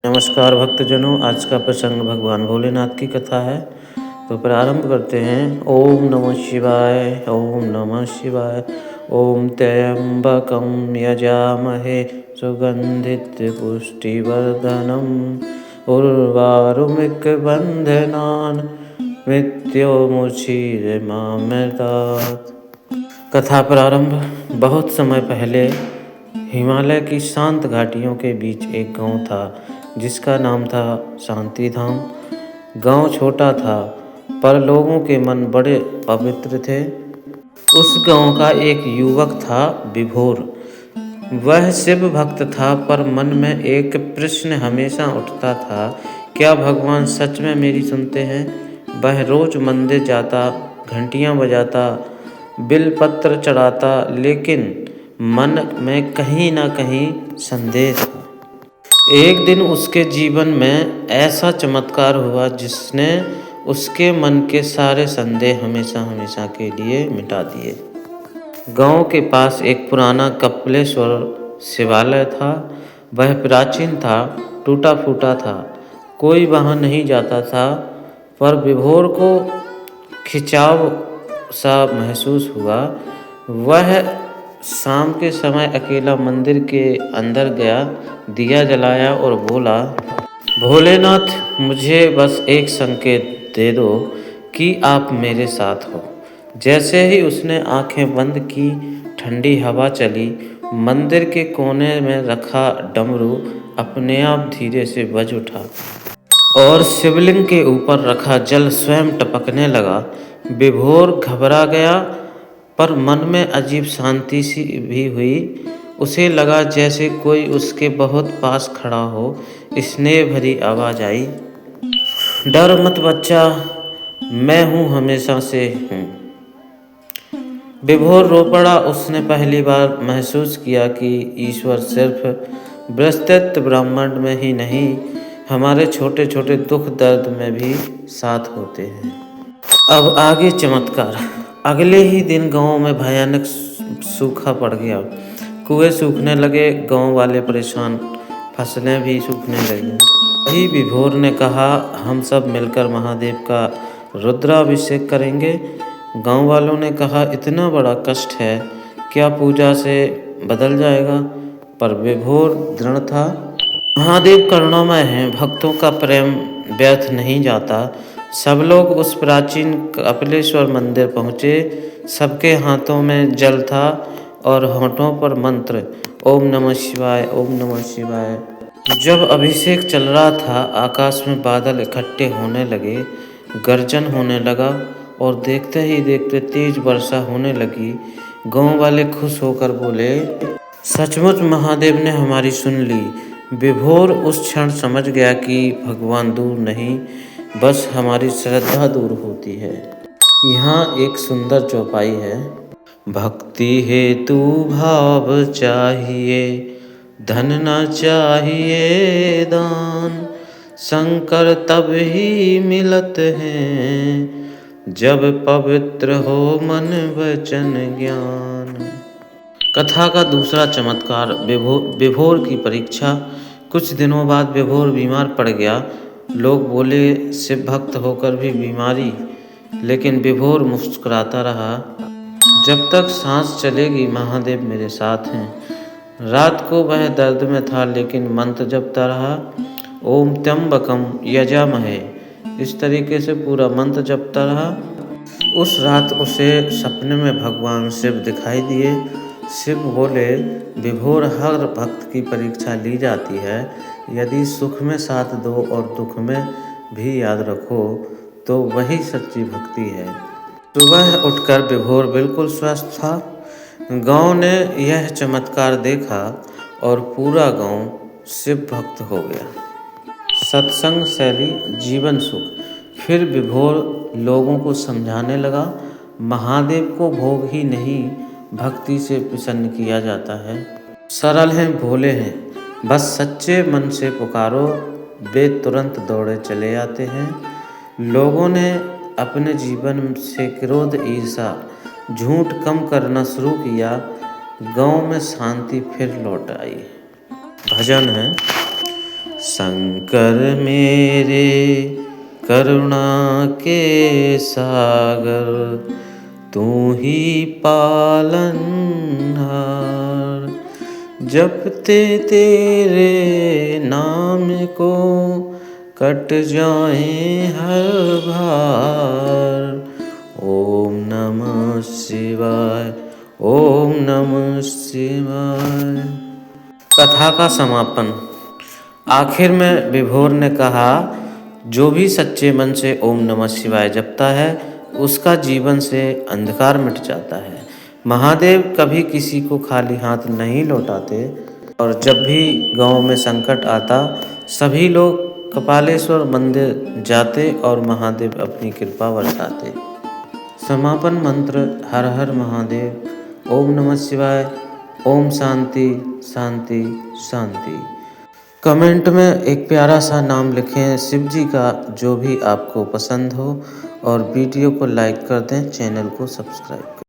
नमस्कार भक्तजनों, आज का प्रसंग भगवान भोलेनाथ की कथा है। तो प्रारंभ करते हैं। ओम नमः शिवाय, ओम नमः शिवाय। ओम त्र्यंबकं यजामहे सुगंधित पुष्टिवर्धनम् उर्वारुकबन्धनान् मृत्युमुचिरमामृतात्। कथा प्रारंभ। बहुत समय पहले हिमालय की शांत घाटियों के बीच एक गांव था जिसका नाम था शांति धाम। गांव छोटा था पर लोगों के मन बड़े पवित्र थे। उस गांव का एक युवक था विभोर। वह शिव भक्त था पर मन में एक प्रश्न हमेशा उठता था, क्या भगवान सच में मेरी सुनते हैं? वह रोज मंदिर जाता, घंटियां बजाता, बिलपत्र चढ़ाता, लेकिन मन में कहीं ना कहीं संदेह था। एक दिन उसके जीवन में ऐसा चमत्कार हुआ जिसने उसके मन के सारे संदेह हमेशा हमेशा के लिए मिटा दिए। गांव के पास एक पुराना कपिलेश्वर शिवालय था। वह प्राचीन था, टूटा फूटा था, कोई वहां नहीं जाता था। पर विभोर को खिंचाव सा महसूस हुआ। वह शाम के समय अकेला मंदिर के अंदर गया, दिया जलाया और बोला, भोलेनाथ, मुझे बस एक संकेत दे दो कि आप मेरे साथ हो। जैसे ही उसने आंखें बंद की, ठंडी हवा चली। मंदिर के कोने में रखा डमरू अपने आप धीरे से बज उठा और शिवलिंग के ऊपर रखा जल स्वयं टपकने लगा। विभोर घबरा गया पर मन में अजीब शांति सी भी हुई। उसे लगा जैसे कोई उसके बहुत पास खड़ा हो। स्नेह भरी आवाज आई, डर मत बच्चा, मैं हूँ, हमेशा से हूँ। विभोर रो पड़ा। उसने पहली बार महसूस किया कि ईश्वर सिर्फ व्यस्तित्व ब्रह्मांड में ही नहीं, हमारे छोटे छोटे दुख दर्द में भी साथ होते हैं। अब आगे चमत्कार। अगले ही दिन गांव में भयानक सूखा पड़ गया। कुएं सूखने लगे, गांव वाले परेशान, फसलें भी सूखने लगी। वही विभोर ने कहा, हम सब मिलकर महादेव का रुद्राभिषेक करेंगे। गांव वालों ने कहा, इतना बड़ा कष्ट है, क्या पूजा से बदल जाएगा? पर विभोर दृढ़ था, महादेव करुणामय हैं, भक्तों का प्रेम व्यर्थ नहीं जाता। सब लोग उस प्राचीन कपिलेश्वर मंदिर पहुँचे। सबके हाथों में जल था और होठों पर मंत्र, ओम नमः शिवाय, ओम नमः शिवाय। जब अभिषेक चल रहा था, आकाश में बादल इकट्ठे होने लगे, गर्जन होने लगा और देखते ही देखते तेज वर्षा होने लगी। गांव वाले खुश होकर बोले, सचमुच महादेव ने हमारी सुन ली। विभोर उस क्षण समझ गया कि भगवान दूर नहीं, बस हमारी श्रद्धा दूर होती है। यहाँ एक सुंदर चौपाई है, भक्ति हेतु भाव चाहिए, धन न चाहिए दान, शंकर तब ही मिलत हैं, जब पवित्र हो मन वचन ज्ञान। कथा का दूसरा चमत्कार, विभोर की परीक्षा। कुछ दिनों बाद विभोर बीमार पड़ गया। लोग बोले, शिव भक्त होकर भी बीमारी, लेकिन विभोर मुस्कुराता रहा, जब तक सांस चलेगी महादेव मेरे साथ हैं। रात को वह दर्द में था लेकिन मंत्र जपता रहा, ओम त्र्यंबकं यजामहे, इस तरीके से पूरा मंत्र जपता रहा। उस रात उसे सपने में भगवान शिव दिखाई दिए। शिव बोले, विभोर, हर भक्त की परीक्षा ली जाती है, यदि सुख में साथ दो और दुख में भी याद रखो तो वही सच्ची भक्ति है। सुबह उठकर विभोर बिल्कुल स्वस्थ था। गांव ने यह चमत्कार देखा और पूरा गांव शिव भक्त हो गया। सत्संग शैली, जीवन सुख। फिर विभोर लोगों को समझाने लगा, महादेव को भोग ही नहीं, भक्ति से प्रसन्न किया जाता है। सरल हैं, भोले हैं, बस सच्चे मन से पुकारो, वे तुरंत दौड़े चले आते हैं। लोगों ने अपने जीवन से क्रोध, ईर्ष्या, झूठ कम करना शुरू किया। गांव में शांति फिर लौट आई। भजन है, शंकर मेरे करुणा के सागर, तू ही पालनहार। जपते तेरे नाम को कट जाए हर भार। ओम नमः शिवाय, ओम नमः शिवाय। कथा का समापन। आखिर में विभोर ने कहा, जो भी सच्चे मन से ओम नमः शिवाय जपता है उसका जीवन से अंधकार मिट जाता है। महादेव कभी किसी को खाली हाथ नहीं लौटाते और जब भी गांव में संकट आता सभी लोग कपालेश्वर मंदिर जाते और महादेव अपनी कृपा बरसाते। समापन मंत्र हर हर महादेव, ओम नमः शिवाय, ओम शांति शांति शांति। कमेंट में एक प्यारा सा नाम लिखें शिव जी का जो भी आपको पसंद हो और वीडियो को लाइक कर दें, चैनल को सब्सक्राइब करें।